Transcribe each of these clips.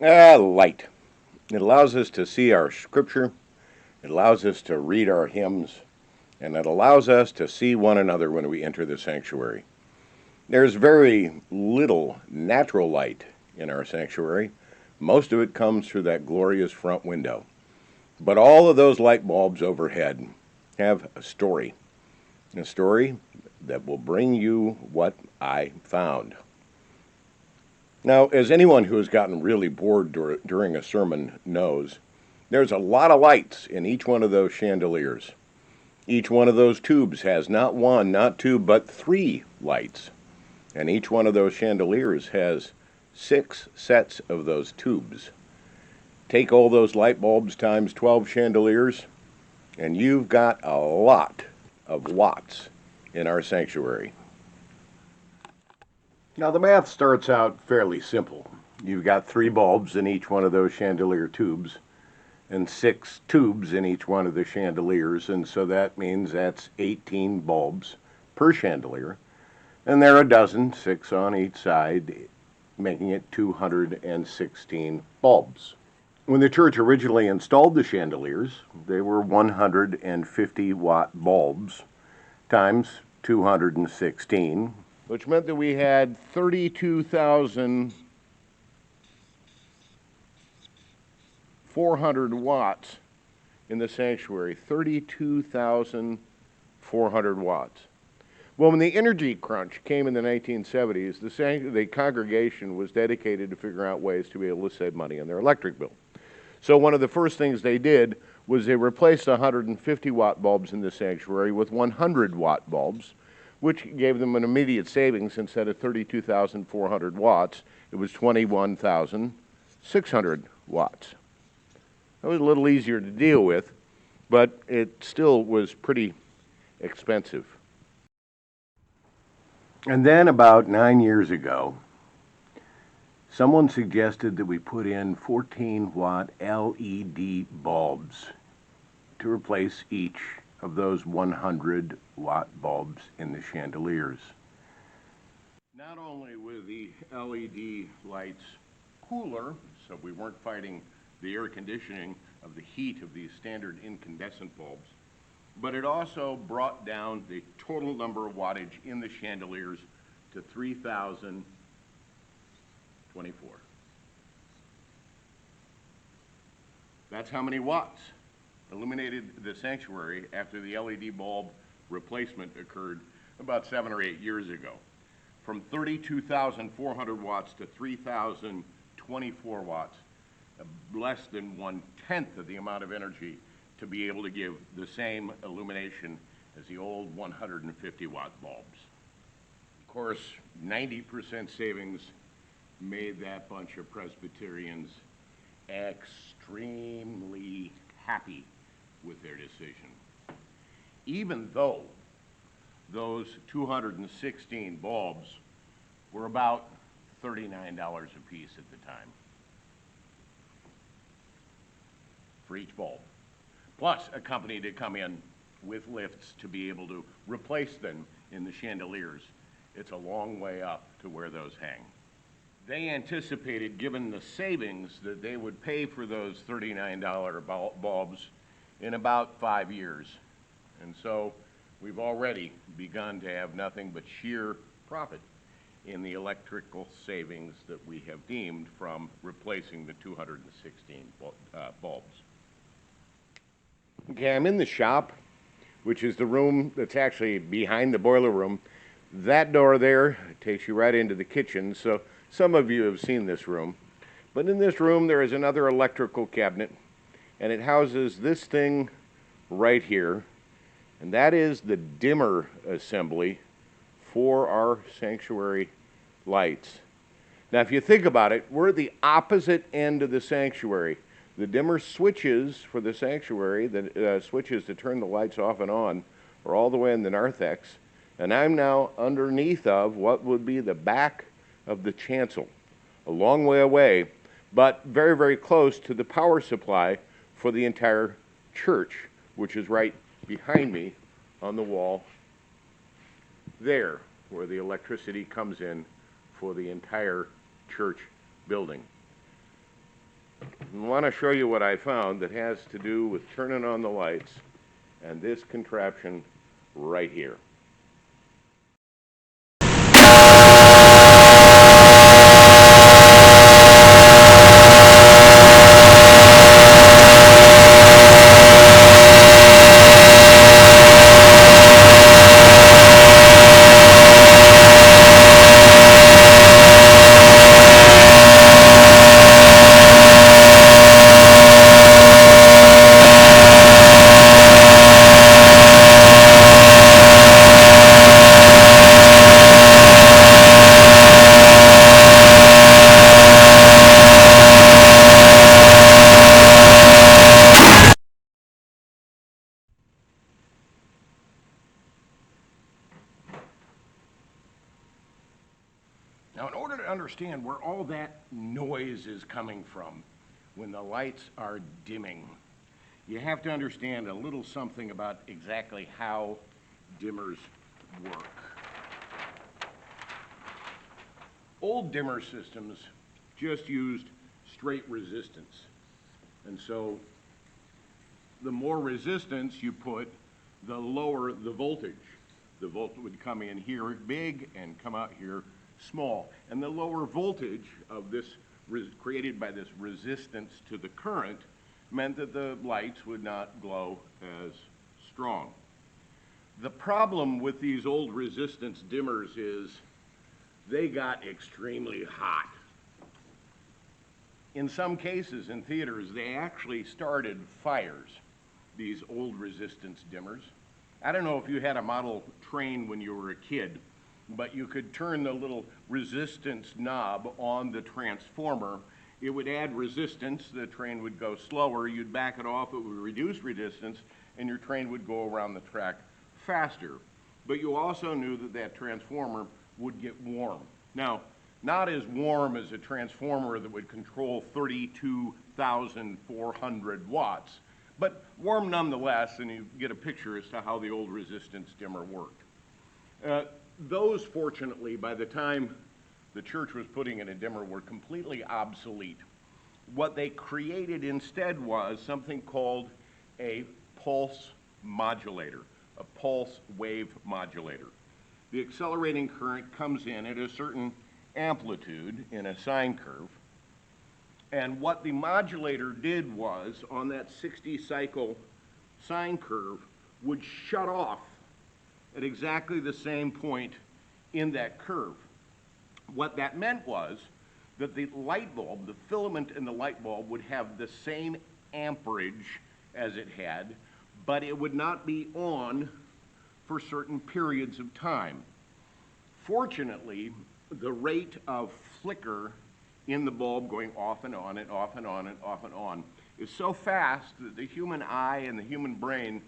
Light. It allows us to see our scripture, it allows us to read our hymns, and it allows us to see one another when we enter the sanctuary. There's very little natural light in our sanctuary. Most of it comes through that glorious front window. But all of those light bulbs overhead have a story that will bring you what I found. Now, as anyone who has gotten really bored during a sermon knows, there's a lot of lights in each one of those chandeliers. Each one of those tubes has not one, not two, but three lights. And each one of those chandeliers has 6 sets of those tubes. Take all those light bulbs times 12 chandeliers, and you've got a lot of watts in our sanctuary. Now, the math starts out fairly simple. You've got 3 bulbs in each one of those chandelier tubes, and 6 tubes in each one of the chandeliers, and so that means that's 18 bulbs per chandelier. And there are a dozen, 6 on each side, making it 216 bulbs. When the church originally installed the chandeliers, they were 150 watt bulbs times 216, which meant that we had 32,400 watts in the sanctuary. 32,400 watts. Well, when the energy crunch came in the 1970s, the congregation was dedicated to figuring out ways to be able to save money on their electric bill. So one of the first things they did was they replaced 150 watt bulbs in the sanctuary with 100 watt bulbs, which gave them an immediate savings. Instead of 32,400 watts, it was 21,600 watts. That was a little easier to deal with, but it still was pretty expensive. And then about 9 years ago, someone suggested that we put in 14-watt LED bulbs to replace each of those 100-watt bulbs in the chandeliers. Not only were the LED lights cooler, so we weren't fighting the air conditioning of the heat of these standard incandescent bulbs, but it also brought down the total number of wattage in the chandeliers to 3,024. That's how many watts illuminated the sanctuary after the LED bulb replacement occurred about 7 or 8 years ago. From 32,400 watts to 3,024 watts, less than 1/10 of the amount of energy to be able to give the same illumination as the old 150 watt bulbs. Of course, 90% savings made that bunch of Presbyterians extremely happy with their decision. Even though those 216 bulbs were about $39 a piece at the time for each bulb, plus a company to come in with lifts to be able to replace them in the chandeliers. It's a long way up to where those hang. They anticipated, given the savings, that they would pay for those $39 bulbs in about 5 years. And so we've already begun to have nothing but sheer profit in the electrical savings that we have deemed from replacing the 216 bulbs. Okay, I'm in the shop, which is the room that's actually behind the boiler room. That door there takes you right into the kitchen, so some of you have seen this room. But in this room there is another electrical cabinet, and it houses this thing right here, and that is the dimmer assembly for our sanctuary lights. Now, if you think about it, we're at the opposite end of the sanctuary. The dimmer switches for the sanctuary, the switches to turn the lights off and on, are all the way in the narthex, and I'm now underneath of what would be the back of the chancel, a long way away, but very, very close to the power supply for the entire church, which is right behind me on the wall there, where the electricity comes in for the entire church building. I want to show you what I found that has to do with turning on the lights and this contraption right here. Now, in order to understand where all that noise is coming from when the lights are dimming, you have to understand a little something about exactly how dimmers work. Old dimmer systems just used straight resistance. And so the more resistance you put, the lower the voltage. The voltage would come in here big and come out here small. And the lower voltage of this created by this resistance to the current meant that the lights would not glow as strong. The problem with these old resistance dimmers is they got extremely hot. In some cases in theaters, they actually started fires, these old resistance dimmers. I don't know if you had a model train when you were a kid, but you could turn the little resistance knob on the transformer. It would add resistance, the train would go slower, you'd back it off, it would reduce resistance, and your train would go around the track faster. But you also knew that that transformer would get warm. Now, not as warm as a transformer that would control 32,400 watts, but warm nonetheless, and you get a picture as to how the old resistance dimmer worked. Those, fortunately, by the time the church was putting in a dimmer, were completely obsolete. What they created instead was something called a pulse modulator, a pulse wave modulator. The accelerating current comes in at a certain amplitude in a sine curve. And what the modulator did was, on that 60-cycle sine curve, would shut off at exactly the same point in that curve. What that meant was that the light bulb, the filament in the light bulb, would have the same amperage as it had, but it would not be on for certain periods of time. Fortunately, the rate of flicker in the bulb going off and on and off and on and off and on is so fast that the human eye and the human brain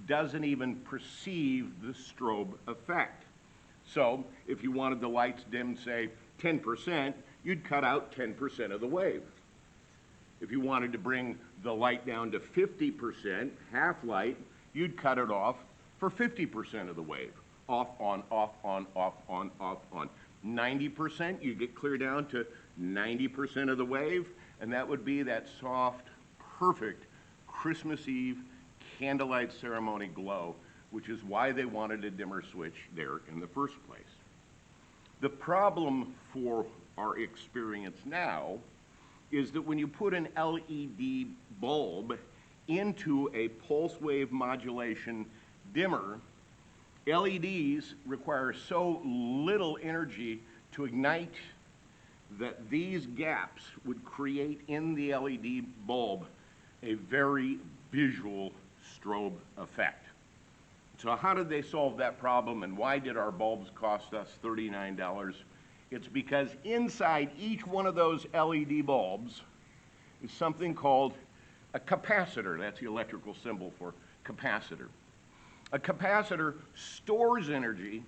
doesn't even perceive the strobe effect. So if you wanted the lights dimmed, say, 10%, you'd cut out 10% of the wave. If you wanted to bring the light down to 50%, half light, you'd cut it off for 50% of the wave. Off, on, off, on, off, on, off, on. 90%, you get clear down to 90% of the wave, and that would be that soft, perfect Christmas Eve candlelight ceremony glow, which is why they wanted a dimmer switch there in the first place. The problem for our experience now is that when you put an LED bulb into a pulse wave modulation dimmer, LEDs require so little energy to ignite that these gaps would create in the LED bulb a very visual strobe effect. So how did they solve that problem, and why did our bulbs cost us $39? It's because inside each one of those LED bulbs is something called a capacitor. That's the electrical symbol for capacitor. A capacitor stores energy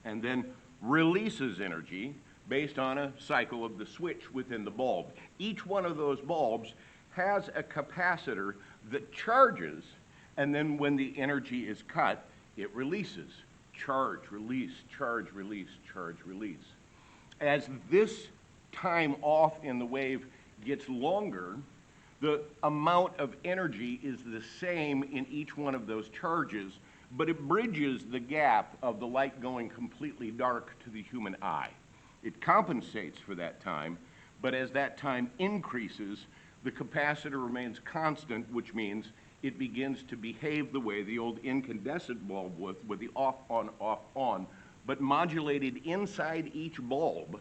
and then releases energy based on a cycle of the switch within the bulb. Each one of those bulbs has a capacitor that charges, and then when the energy is cut, it releases. Charge, release, charge, release, charge, release. As this time off in the wave gets longer, The amount of energy is the same in each one of those charges, but it bridges the gap of the light going completely dark to the human eye. It compensates for that time, but as that time increases, the capacitor remains constant, which means it begins to behave the way the old incandescent bulb was, with the off, on, but modulated inside each bulb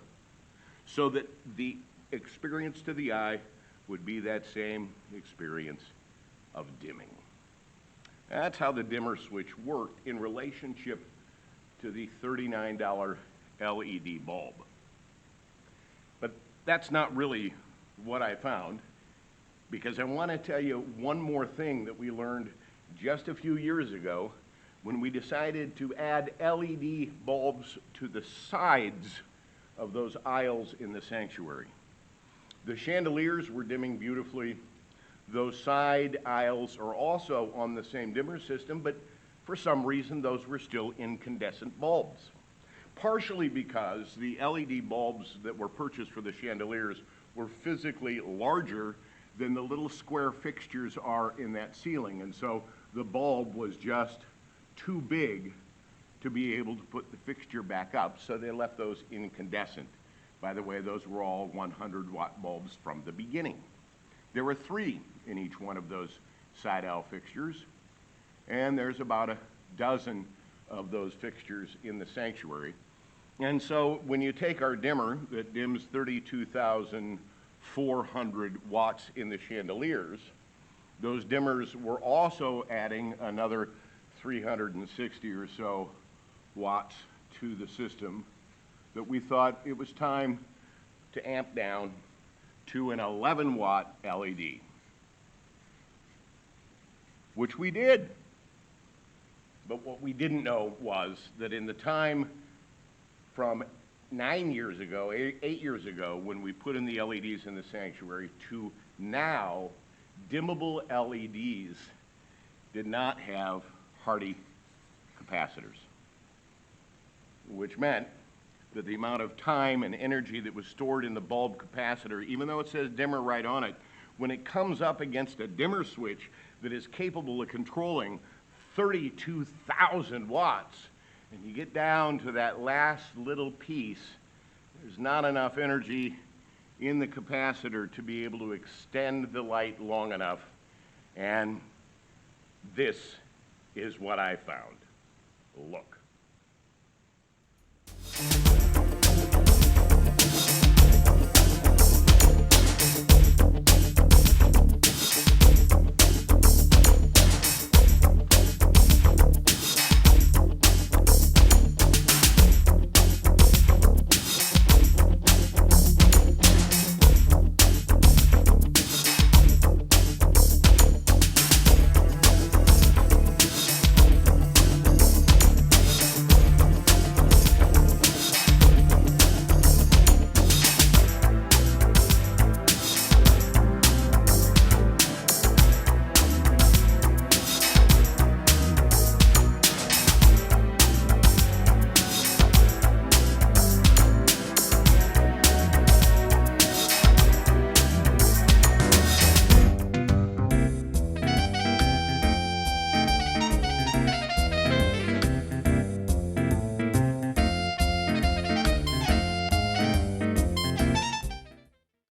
so that the experience to the eye would be that same experience of dimming. That's how the dimmer switch worked in relationship to the $39 LED bulb. But that's not really what I found, because I want to tell you one more thing that we learned just a few years ago when we decided to add LED bulbs to the sides of those aisles in the sanctuary. The chandeliers were dimming beautifully. Those side aisles are also on the same dimmer system, but for some reason those were still incandescent bulbs. Partially because the LED bulbs that were purchased for the chandeliers were physically larger than the little square fixtures are in that ceiling, and so the bulb was just too big to be able to put the fixture back up, so they left those incandescent. By the way, those were all 100-watt bulbs from the beginning. There were 3 in each one of those side aisle fixtures, and there's about a dozen of those fixtures in the sanctuary. And so when you take our dimmer that dims 32,400 watts in the chandeliers, those dimmers were also adding another 360 or so watts to the system that we thought it was time to amp down to an 11-watt LED, which we did. But what we didn't know was that in the time from 9 years ago, 8 years ago, when we put in the LEDs in the sanctuary, to now, dimmable LEDs did not have hardy capacitors, which meant that the amount of time and energy that was stored in the bulb capacitor, even though it says dimmer right on it, when it comes up against a dimmer switch that is capable of controlling 32,000 watts, and you get down to that last little piece, there's not enough energy in the capacitor to be able to extend the light long enough. And this is what I found. Look.